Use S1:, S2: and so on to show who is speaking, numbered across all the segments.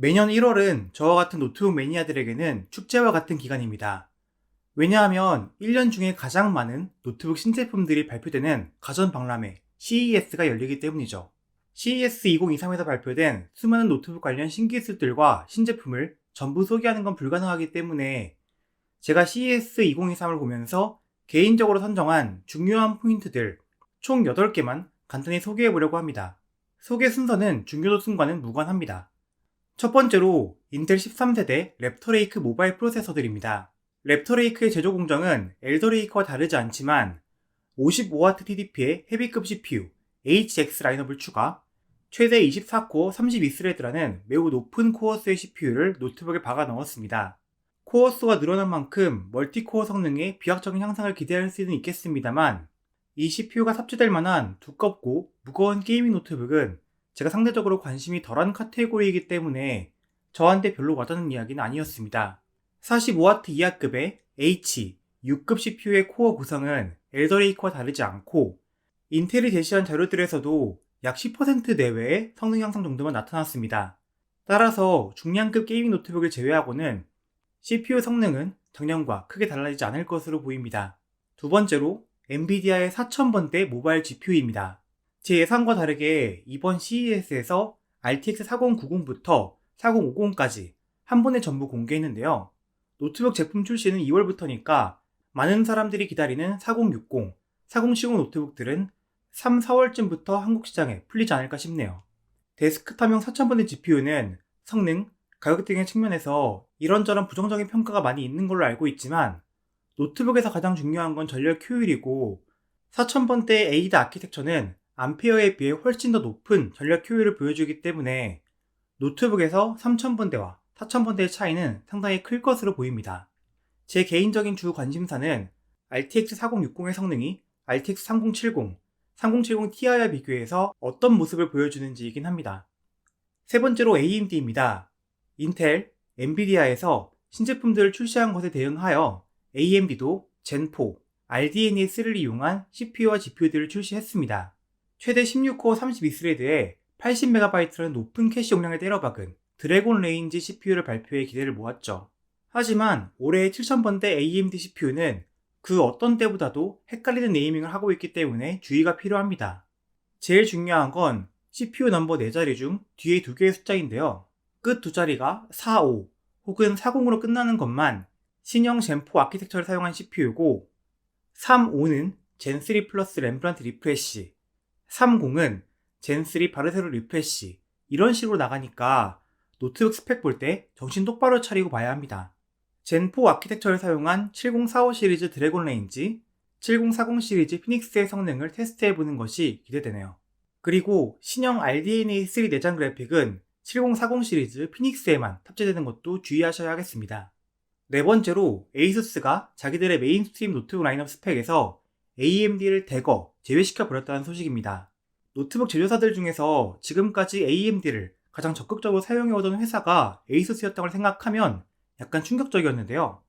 S1: 매년 1월은 저와 같은 노트북 매니아들에게는 축제와 같은 기간입니다. 왜냐하면 1년 중에 가장 많은 노트북 신제품들이 발표되는 가전 박람회 CES가 열리기 때문이죠. CES 2023에서 발표된 수많은 노트북 관련 신기술들과 신제품을 전부 소개하는 건 불가능하기 때문에 제가 CES 2023을 보면서 개인적으로 선정한 중요한 포인트들 총 8개만 간단히 소개해 보려고 합니다. 소개 순서는 중요도순과는 무관합니다. 첫 번째로 인텔 13세대 랩터레이크 모바일 프로세서들입니다. 랩터레이크의 제조 공정은 엘더레이크와 다르지 않지만 55W TDP의 헤비급 CPU HX 라인업을 추가, 최대 24코어 32스레드라는 매우 높은 코어수의 CPU를 노트북에 박아 넣었습니다. 코어수가 늘어난 만큼 멀티코어 성능의 비약적인 향상을 기대할 수는 있겠습니다만 이 CPU가 탑재될 만한 두껍고 무거운 게이밍 노트북은 제가 상대적으로 관심이 덜한 카테고리이기 때문에 저한테 별로 와닿는 이야기는 아니었습니다. 45W 이하급의 H, 6급 CPU의 코어 구성은 엘더레이크와 다르지 않고 인텔이 제시한 자료들에서도 약 10% 내외의 성능 향상 정도만 나타났습니다. 따라서 중량급 게이밍 노트북을 제외하고는 CPU 성능은 작년과 크게 달라지지 않을 것으로 보입니다. 두 번째로 엔비디아의 4000번대 모바일 GPU입니다. 제 예상과 다르게 이번 CES에서 RTX 4090부터 4050까지 한 번에 전부 공개했는데요. 노트북 제품 출시는 2월부터니까 많은 사람들이 기다리는 4060, 4070 노트북들은 3, 4월쯤부터 한국 시장에 풀리지 않을까 싶네요. 데스크탑용 4000번대 GPU는 성능, 가격 등의 측면에서 이런저런 부정적인 평가가 많이 있는 걸로 알고 있지만 노트북에서 가장 중요한 건 전력 효율이고 4000번대 에이드 아키텍처는 암페어에 비해 훨씬 더 높은 전력 효율을 보여주기 때문에 노트북에서 3000번대와 4000번대의 차이는 상당히 클 것으로 보입니다. 제 개인적인 주 관심사는 RTX 4060의 성능이 RTX 3070, 3070 Ti와 비교해서 어떤 모습을 보여주는지이긴 합니다. 세 번째로 AMD입니다. 인텔, 엔비디아에서 신제품들을 출시한 것에 대응하여 AMD도 젠4, RDNA3를 이용한 CPU와 GPU들을 출시했습니다. 최대 16코어 32스레드에 80MB라는 높은 캐시 용량을 때려박은 드래곤 레인지 CPU를 발표해 기대를 모았죠. 하지만 올해의 7000번대 AMD CPU는 그 어떤 때보다도 헷갈리는 네이밍을 하고 있기 때문에 주의가 필요합니다. 제일 중요한 건 CPU 넘버 4자리 중 뒤에 2개의 숫자인데요. 끝 2자리가 45 혹은 40으로 끝나는 것만 신형 젠4 아키텍처를 사용한 CPU고 35는 젠3 플러스 램브란트 리프레시, 30은 젠3 바르세로 리프레시 이런 식으로 나가니까 노트북 스펙 볼 때 정신 똑바로 차리고 봐야 합니다. 젠4 아키텍처를 사용한 7045 시리즈 드래곤 레인지, 7040 시리즈 피닉스의 성능을 테스트해보는 것이 기대되네요. 그리고 신형 RDNA3 내장 그래픽은 7040 시리즈 피닉스에만 탑재되는 것도 주의하셔야 하겠습니다. 네 번째로 에이수스가 자기들의 메인스트림 노트북 라인업 스펙에서 AMD를 대거 제외시켜버렸다는 소식입니다. 노트북 제조사들 중에서 지금까지 AMD를 가장 적극적으로 사용해오던 회사가 에이수스였던 걸 생각하면 약간 충격적이었는데요.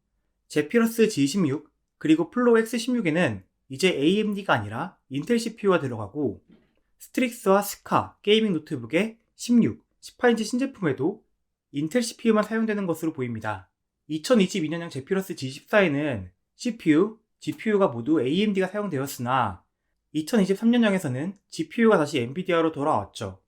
S1: 제피러스 G16 그리고 플로우 X16에는 이제 AMD가 아니라 인텔 CPU가 들어가고 스트릭스와 스카 게이밍 노트북의 16, 18인치 신제품에도 인텔 CPU만 사용되는 것으로 보입니다. 2022년형 제피러스 G14에는 CPU, GPU가 모두 AMD가 사용되었으나 2023년형에서는 GPU가 다시 엔비디아로 돌아왔죠.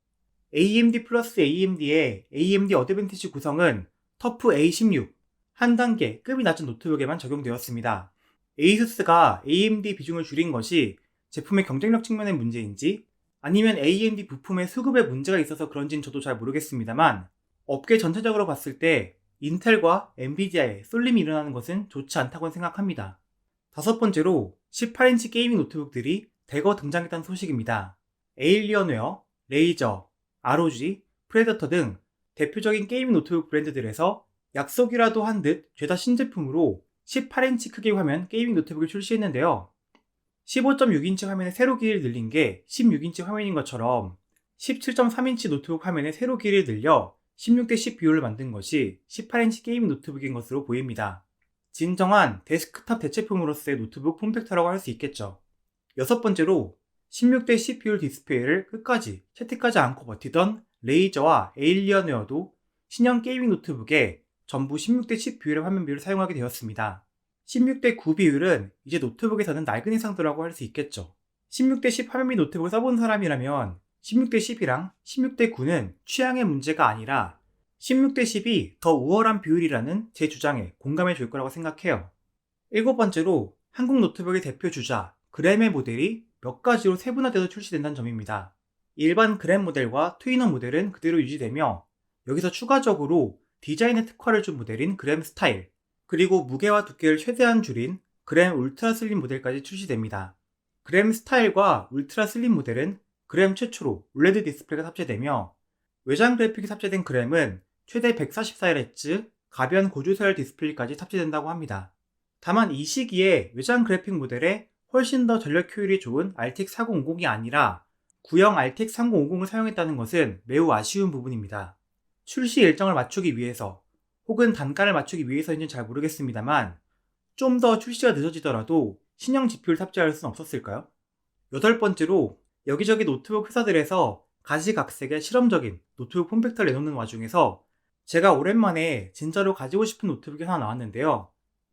S1: AMD 플러스 AMD의 AMD 어드밴티지 구성은 터프 A16, 한 단계 급이 낮은 노트북에만 적용되었습니다. 에이수스가 AMD 비중을 줄인 것이 제품의 경쟁력 측면의 문제인지 아니면 AMD 부품의 수급에 문제가 있어서 그런지는 저도 잘 모르겠습니다만 업계 전체적으로 봤을 때 인텔과 엔비디아의 쏠림이 일어나는 것은 좋지 않다고 생각합니다. 다섯 번째로 18인치 게이밍 노트북들이 대거 등장했다는 소식입니다. 에일리언웨어, 레이저, ROG, 프레데터 등 대표적인 게이밍 노트북 브랜드들에서 약속이라도 한 듯 죄다 신제품으로 18인치 크기의 화면 게이밍 노트북을 출시했는데요. 15.6인치 화면의 세로 길이를 늘린 게 16인치 화면인 것처럼 17.3인치 노트북 화면의 세로 길이를 늘려 16대10 비율을 만든 것이 18인치 게이밍 노트북인 것으로 보입니다. 진정한 데스크탑 대체품으로서의 노트북 폼팩터라고 할 수 있겠죠. 여섯 번째로 16대10 비율 디스플레이를 끝까지 채택하지 않고 버티던 레이저와 에일리언웨어도 신형 게이밍 노트북에 전부 16대10 비율의 화면 비율을 사용하게 되었습니다. 16대9 비율은 이제 노트북에서는 낡은 해상도라고 할 수 있겠죠. 16대10 화면 및 노트북을 써본 사람이라면 16대10이랑 16대9는 취향의 문제가 아니라 16대10이 더 우월한 비율이라는 제 주장에 공감해 줄 거라고 생각해요. 일곱 번째로 한국 노트북의 대표 주자 그램의 모델이 몇 가지로 세분화돼서 출시된다는 점입니다. 일반 그램 모델과 트위너 모델은 그대로 유지되며 여기서 추가적으로 디자인에 특화를 준 모델인 그램 스타일, 그리고 무게와 두께를 최대한 줄인 그램 울트라 슬림 모델까지 출시됩니다. 그램 스타일과 울트라 슬림 모델은 그램 최초로 올레드 디스플레이가 탑재되며 외장 그래픽이 탑재된 그램은 최대 144Hz 가변 고주서열 디스플레이까지 탑재된다고 합니다. 다만 이 시기에 외장 그래픽 모델에 훨씬 더 전력 효율이 좋은 RTX 4050이 아니라 구형 RTX 3050을 사용했다는 것은 매우 아쉬운 부분입니다. 출시 일정을 맞추기 위해서 혹은 단가를 맞추기 위해서인지는 잘 모르겠습니다만 좀 더 출시가 늦어지더라도 신형 GPU를 탑재할 수는 없었을까요? 여덟 번째로 여기저기 노트북 회사들에서 가지각색의 실험적인 노트북 폼팩터를 내놓는 와중에서 제가 오랜만에 진짜로 가지고 싶은 노트북이 하나 나왔는데요.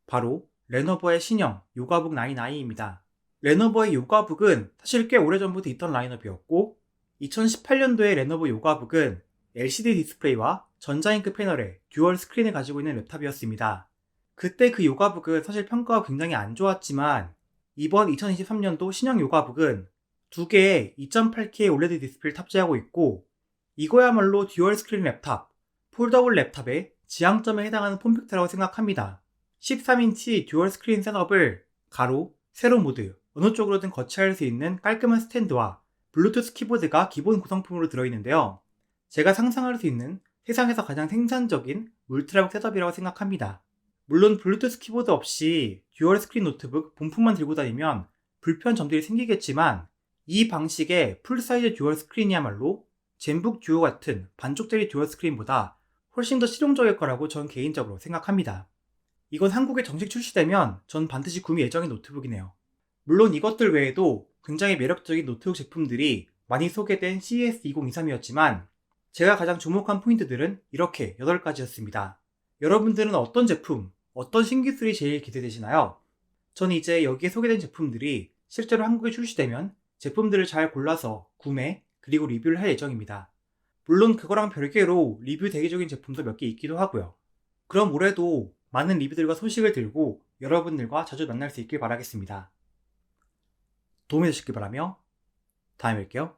S1: 바로 레노버의 신형 요가북 9i입니다. 레노버의 요가북은 사실 꽤 오래전부터 있던 라인업이었고 2018년도에 레노버 요가북은 LCD 디스플레이와 전자잉크 패널에 듀얼 스크린을 가지고 있는 랩탑이었습니다. 그때 그 요가북은 사실 평가가 굉장히 안 좋았지만 이번 2023년도 신형 요가북은 두 개의 2.8K 올레드 디스플레이를 탑재하고 있고 이거야말로 듀얼 스크린 랩탑, 폴더블 랩탑의 지향점에 해당하는 폼팩터라고 생각합니다. 13인치 듀얼 스크린 셋업을 가로, 세로 모드 어느 쪽으로든 거치할 수 있는 깔끔한 스탠드와 블루투스 키보드가 기본 구성품으로 들어있는데요. 제가 상상할 수 있는 세상에서 가장 생산적인 울트라북 셋업이라고 생각합니다. 물론 블루투스 키보드 없이 듀얼 스크린 노트북 본품만 들고 다니면 불편 점들이 생기겠지만 이 방식의 풀사이즈 듀얼 스크린이야말로 젠북 듀오 같은 반쪽짜리 듀얼 스크린보다 훨씬 더 실용적일 거라고 전 개인적으로 생각합니다. 이건 한국에 정식 출시되면 전 반드시 구매 예정인 노트북이네요. 물론 이것들 외에도 굉장히 매력적인 노트북 제품들이 많이 소개된 CES 2023이었지만 제가 가장 주목한 포인트들은 이렇게 8가지였습니다. 여러분들은 어떤 제품, 어떤 신기술이 제일 기대되시나요? 전 이제 여기에 소개된 제품들이 실제로 한국에 출시되면 제품들을 잘 골라서 구매, 그리고 리뷰를 할 예정입니다. 물론 그거랑 별개로 리뷰 대기적인 제품도 몇 개 있기도 하고요. 그럼 올해도 많은 리뷰들과 소식을 들고 여러분들과 자주 만날 수 있길 바라겠습니다. 도움이 되셨길 바라며 다음에 뵐게요.